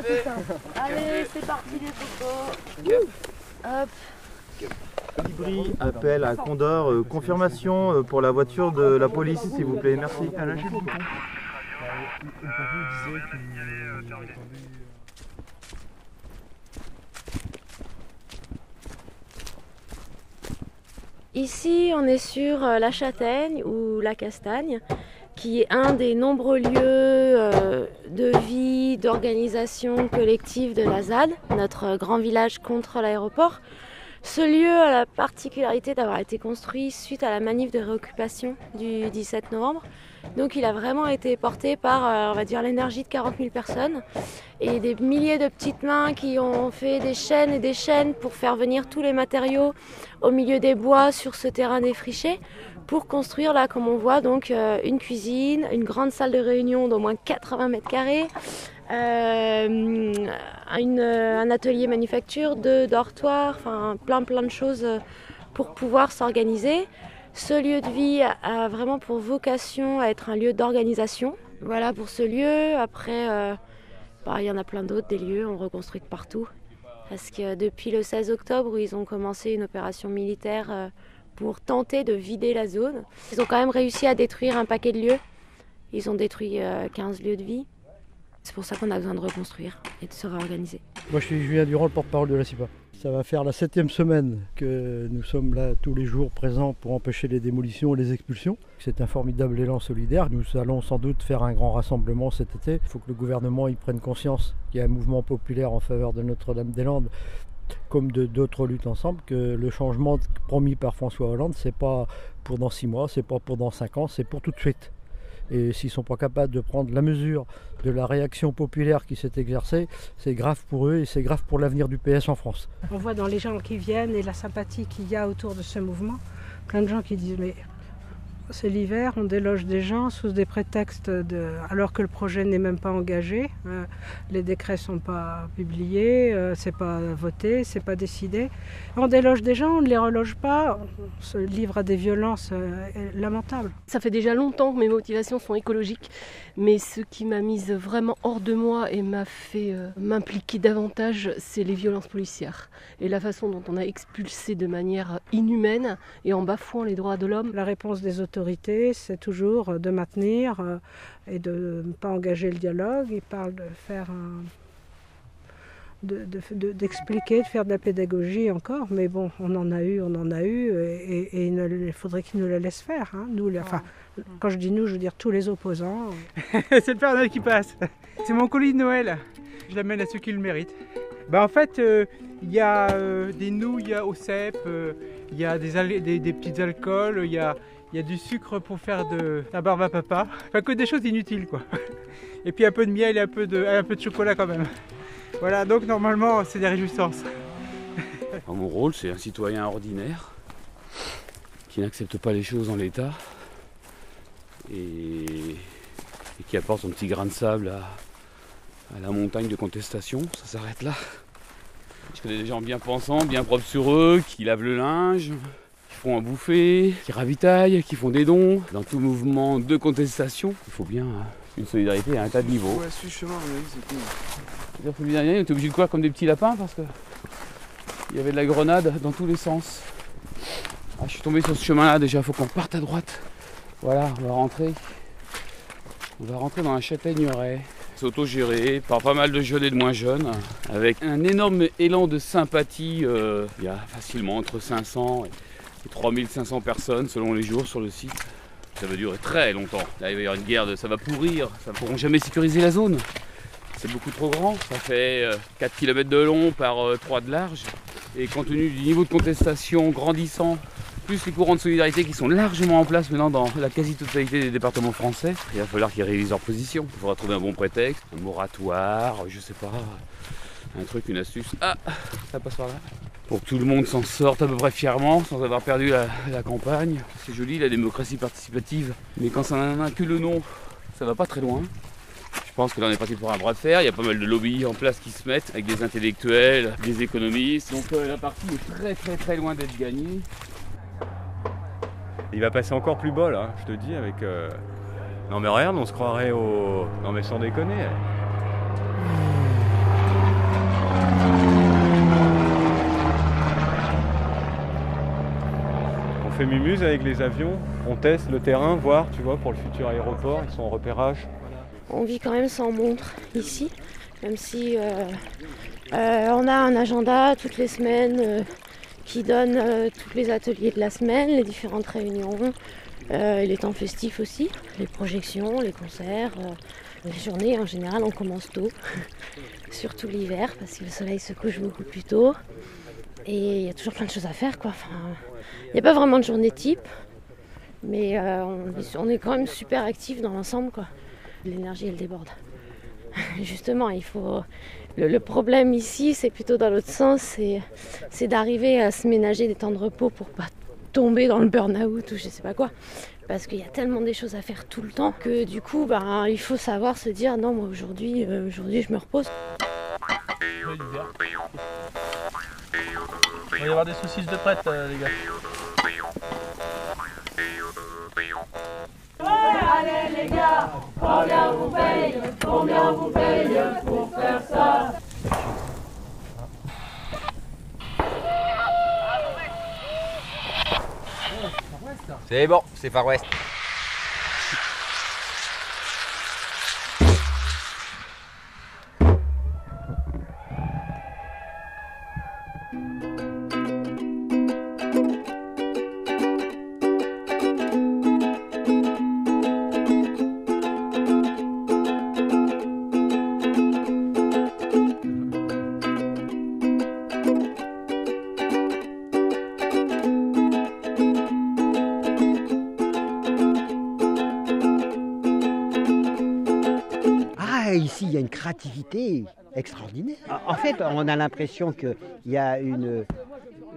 pas tout ça. Allez, c'est parti les photos. Hop. Libri, appel à Condor, confirmation pour la voiture de la police s'il vous plaît, merci. Ici, on est sur la Châtaigne ou la Castagne, qui est un des nombreux lieux de vie, d'organisation collective de la ZAD, notre grand village contre l'aéroport. Ce lieu a la particularité d'avoir été construit suite à la manif de réoccupation du 17 novembre. Donc il a vraiment été porté par, on va dire, l'énergie de 40 000 personnes et des milliers de petites mains qui ont fait des chaînes et des chaînes pour faire venir tous les matériaux au milieu des bois sur ce terrain défriché pour construire là, comme on voit, donc une cuisine, une grande salle de réunion d'au moins 80 mètres carrés, un atelier manufacture, 2 dortoirs, enfin plein de choses pour pouvoir s'organiser. Ce lieu de vie a vraiment pour vocation à être un lieu d'organisation. Voilà pour ce lieu. Après, il y en a plein d'autres, des lieux, on reconstruit partout. Parce que depuis le 16 octobre, où ils ont commencé une opération militaire pour tenter de vider la zone, ils ont quand même réussi à détruire un paquet de lieux. Ils ont détruit 15 lieux de vie. C'est pour ça qu'on a besoin de reconstruire et de se réorganiser. Moi je suis Julien Durand, le porte-parole de la CIPA. Ça va faire la 7e semaine que nous sommes là tous les jours présents pour empêcher les démolitions et les expulsions. C'est un formidable élan solidaire. Nous allons sans doute faire un grand rassemblement cet été. Il faut que le gouvernement y prenne conscience qu'il y a un mouvement populaire en faveur de Notre-Dame-des-Landes, comme d'autres luttes ensemble, que le changement promis par François Hollande, c'est pas pour dans 6 mois, c'est pas pour dans 5 ans, c'est pour tout de suite. Et s'ils ne sont pas capables de prendre la mesure de la réaction populaire qui s'est exercée, c'est grave pour eux et c'est grave pour l'avenir du PS en France. On voit dans les gens qui viennent et la sympathie qu'il y a autour de ce mouvement, plein de gens qui disent mais c'est l'hiver, on déloge des gens sous des prétextes alors que le projet n'est même pas engagé, les décrets ne sont pas publiés, c'est pas voté, c'est pas décidé. On déloge des gens, on ne les reloge pas, on se livre à des violences lamentables. Ça fait déjà longtemps que mes motivations sont écologiques, mais ce qui m'a mise vraiment hors de moi et m'a fait m'impliquer davantage, c'est les violences policières et la façon dont on a expulsé de manière inhumaine et en bafouant les droits de l'homme. La réponse des autorités, c'est toujours de maintenir et de ne pas engager le dialogue. Ils parlent de faire d'expliquer, de faire de la pédagogie encore, mais bon, on en a eu, et il faudrait qu'ils nous la laissent faire. Hein. Nous, enfin, quand je dis nous, je veux dire tous les opposants. C'est le Père Noël qui passe. C'est mon colis de Noël. Je l'amène à ceux qui le méritent. En fait, il y a des nouilles au cèpe, il y a des petits alcools, il y a du sucre pour faire de la barbe à papa. Enfin, que des choses inutiles, quoi. Et puis un peu de miel et un peu de chocolat quand même. Voilà, donc normalement, c'est des réjouissances. Mon rôle, c'est un citoyen ordinaire qui n'accepte pas les choses en l'état et qui apporte son petit grain de sable à la montagne de contestation. Ça s'arrête là. Je connais des gens bien pensants, bien propres sur eux, qui lavent le linge, qui font à bouffer, qui ravitaillent, qui font des dons. Dans tout mouvement de contestation, il faut bien une solidarité à un tas de niveaux. Ouais, suis le chemin, c'est cool. On était obligé de quoi comme des petits lapins parce que il y avait de la grenade dans tous les sens. Ah, je suis tombé sur ce chemin-là déjà, il faut qu'on parte à droite. Voilà, on va rentrer. On va rentrer dans la Châtaigneraie. C'est autogéré par pas mal de jeunes et de moins jeunes, avec un énorme élan de sympathie. Il y a facilement entre 500 et 3500 personnes selon les jours sur le site. Ça va durer très longtemps. Là, il va y avoir une guerre, ça va pourrir. Ça ne pourront jamais sécuriser la zone. C'est beaucoup trop grand. Ça fait 4 km de long par 3 de large. Et compte tenu du niveau de contestation grandissant, plus les courants de solidarité qui sont largement en place maintenant dans la quasi-totalité des départements français, il va falloir qu'ils réalisent leur position. Il faudra trouver un bon prétexte, un moratoire, je sais pas, un truc, une astuce. Ah, ça passe par là. Pour que tout le monde s'en sorte à peu près fièrement, sans avoir perdu la campagne. C'est joli la démocratie participative, mais quand ça n'en a que le nom, ça va pas très loin. Je pense que là on est parti pour un bras de fer, il y a pas mal de lobbies en place qui se mettent, avec des intellectuels, des économistes. Donc la partie est très loin d'être gagnée. Il va passer encore plus bas là, je te dis, avec... Non mais regarde, on se croirait au... Non mais sans déconner. fait mumuse avec les avions, on teste le terrain, voir, tu vois, pour le futur aéroport, ils sont en repérage. On vit quand même sans montre ici, même si on a un agenda toutes les semaines qui donne tous les ateliers de la semaine, les différentes réunions, les temps festifs aussi, les projections, les concerts. Les journées en général on commence tôt, surtout l'hiver parce que le soleil se couche beaucoup plus tôt. Et il y a toujours plein de choses à faire, quoi. Enfin, il n'y a pas vraiment de journée type, mais on est quand même super actifs dans l'ensemble, quoi. L'énergie elle déborde. Justement, il faut. Le problème ici, c'est plutôt dans l'autre sens, c'est d'arriver à se ménager des temps de repos pour pas tomber dans le burn-out ou je sais pas quoi. Parce qu'il y a tellement des choses à faire tout le temps que du coup, il faut savoir se dire non, moi aujourd'hui, je me repose. Il va y avoir des saucisses de prête, les gars. Allez les gars, combien vous paye pour faire ça? C'est bon, c'est Far West. Ici, il y a une créativité extraordinaire. En fait, on a l'impression qu'il y a une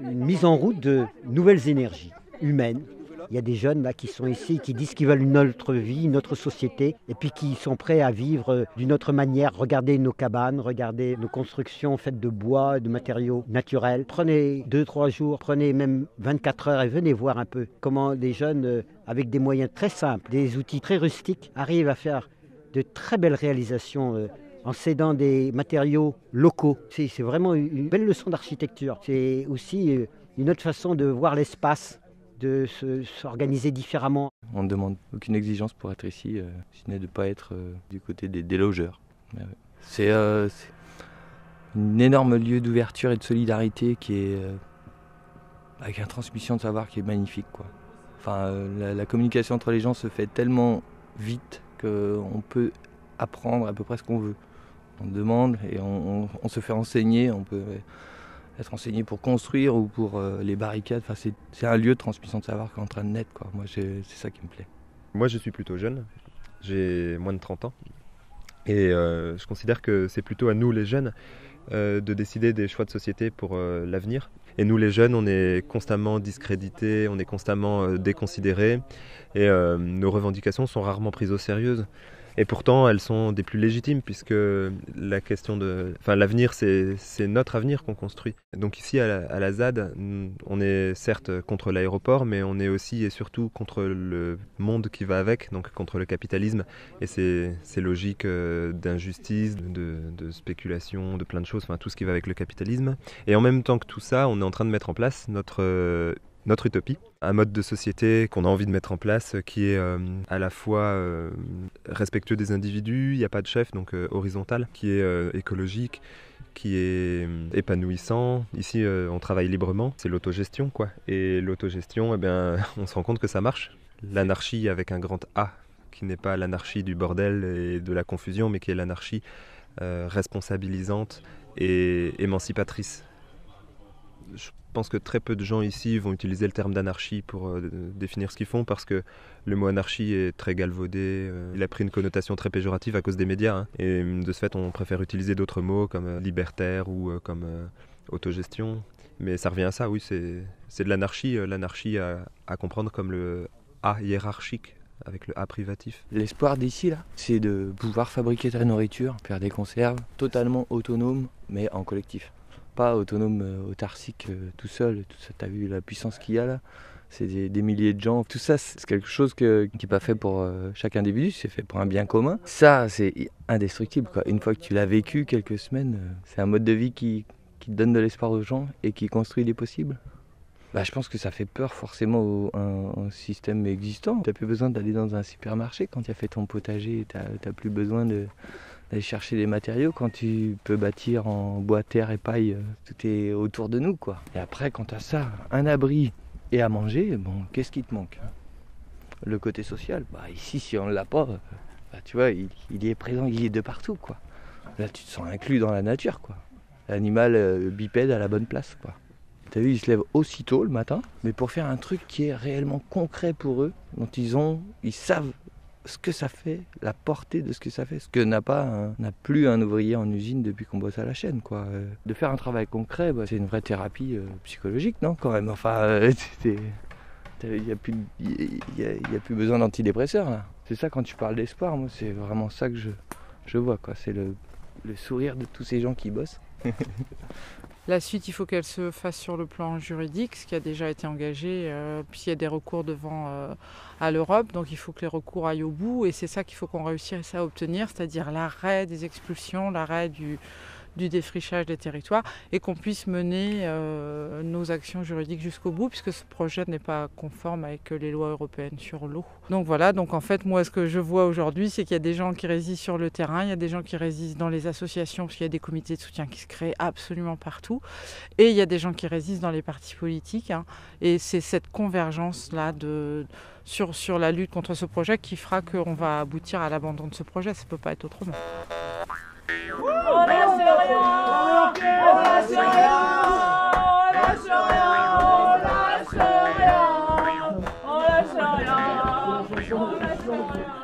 mise en route de nouvelles énergies humaines. Il y a des jeunes là, qui sont ici, qui disent qu'ils veulent une autre vie, une autre société, et puis qui sont prêts à vivre d'une autre manière. Regardez nos cabanes, regardez nos constructions faites de bois, de matériaux naturels. Prenez 2-3 jours, prenez même 24 heures et venez voir un peu comment des jeunes, avec des moyens très simples, des outils très rustiques, arrivent à faire de très belles réalisations en s'aidant des matériaux locaux. C'est vraiment une belle leçon d'architecture. C'est aussi une autre façon de voir l'espace, de s'organiser différemment. On ne demande aucune exigence pour être ici, si ce n'est de ne pas être du côté des logeurs. C'est un énorme lieu d'ouverture et de solidarité qui est avec une transmission de savoir qui est magnifique, quoi. Enfin, la communication entre les gens se fait tellement vite qu'on peut apprendre à peu près ce qu'on veut. On demande et on se fait enseigner, on peut être enseigné pour construire ou pour les barricades. Enfin, c'est un lieu de transmission de savoir qui est en train de naître, quoi. Moi, c'est ça qui me plaît. Moi, je suis plutôt jeune, j'ai moins de 30 ans. Et je considère que c'est plutôt à nous, les jeunes, de décider des choix de société pour l'avenir. Et nous, les jeunes, on est constamment discrédités, on est constamment déconsidérés. Et nos revendications sont rarement prises au sérieux. Et pourtant, elles sont des plus légitimes, puisque la question l'avenir, c'est notre avenir qu'on construit. Donc ici, à la ZAD, on est certes contre l'aéroport, mais on est aussi et surtout contre le monde qui va avec, donc contre le capitalisme et ces logiques d'injustice, de spéculation, de plein de choses, enfin tout ce qui va avec le capitalisme. Et en même temps que tout ça, on est en train de mettre en place notre utopie, un mode de société qu'on a envie de mettre en place qui est à la fois respectueux des individus, il n'y a pas de chef, donc horizontal, qui est écologique, qui est épanouissant. Ici, on travaille librement, c'est l'autogestion, quoi. Et l'autogestion, on se rend compte que ça marche. L'anarchie avec un grand A, qui n'est pas l'anarchie du bordel et de la confusion, mais qui est l'anarchie responsabilisante et émancipatrice. Je pense que très peu de gens ici vont utiliser le terme d'anarchie pour définir ce qu'ils font, parce que le mot anarchie est très galvaudé, il a pris une connotation très péjorative à cause des médias, hein. Et de ce fait on préfère utiliser d'autres mots comme libertaire ou comme autogestion, mais ça revient à ça, oui, c'est de l'anarchie, l'anarchie à comprendre comme le A hiérarchique avec le A privatif. L'espoir d'ici, là, c'est de pouvoir fabriquer ta nourriture, faire des conserves, totalement autonome, mais en collectif. Pas autonome, autarcique, tout seul. Tout ça, t'as vu la puissance qu'il y a là, c'est des milliers de gens. Tout ça, c'est quelque chose qui n'est pas fait pour chaque individu, c'est fait pour un bien commun. Ça, c'est indestructible, quoi. Une fois que tu l'as vécu quelques semaines, c'est un mode de vie qui te donne de l'espoir aux gens et qui construit des possibles. je pense que ça fait peur forcément un système existant. Tu n'as plus besoin d'aller dans un supermarché quand tu as fait ton potager, tu n'as plus besoin d'aller chercher des matériaux quand tu peux bâtir en bois, terre et paille, tout est autour de nous, quoi. Et après, quand tu as ça, un abri et à manger, bon, qu'est-ce qui te manque? Le côté social, ici, si on ne l'a pas, tu vois, il est présent, il est de partout, quoi. Là, tu te sens inclus dans la nature, quoi. L'animal bipède à la bonne place, quoi. T'as vu, ils se lèvent aussitôt le matin, mais pour faire un truc qui est réellement concret pour eux, dont ils savent ce que ça fait, la portée de ce que ça fait, ce que n'a plus un ouvrier en usine depuis qu'on bosse à la chaîne, quoi. De faire un travail concret, c'est une vraie thérapie psychologique, non, quand même. Enfin, il n'y a plus besoin d'antidépresseurs, là. C'est ça, quand tu parles d'espoir, moi, c'est vraiment ça que je vois, quoi. C'est le sourire de tous ces gens qui bossent. La suite, il faut qu'elle se fasse sur le plan juridique, ce qui a déjà été engagé, puisqu'il y a des recours devant à l'Europe, donc il faut que les recours aillent au bout, et c'est ça qu'il faut qu'on réussisse à obtenir, c'est-à-dire l'arrêt des expulsions, l'arrêt du défrichage des territoires, et qu'on puisse mener nos actions juridiques jusqu'au bout, puisque ce projet n'est pas conforme avec les lois européennes sur l'eau. Donc voilà, donc en fait, moi, ce que je vois aujourd'hui, c'est qu'il y a des gens qui résistent sur le terrain, il y a des gens qui résistent dans les associations, parce qu'il y a des comités de soutien qui se créent absolument partout, et il y a des gens qui résistent dans les partis politiques, hein, et c'est cette convergence-là sur la lutte contre ce projet qui fera qu'on va aboutir à l'abandon de ce projet, ça ne peut pas être autrement. On lâche rien, on lâche rien, on lâche rien, on lâche rien, on lâche rien, on lâche rien.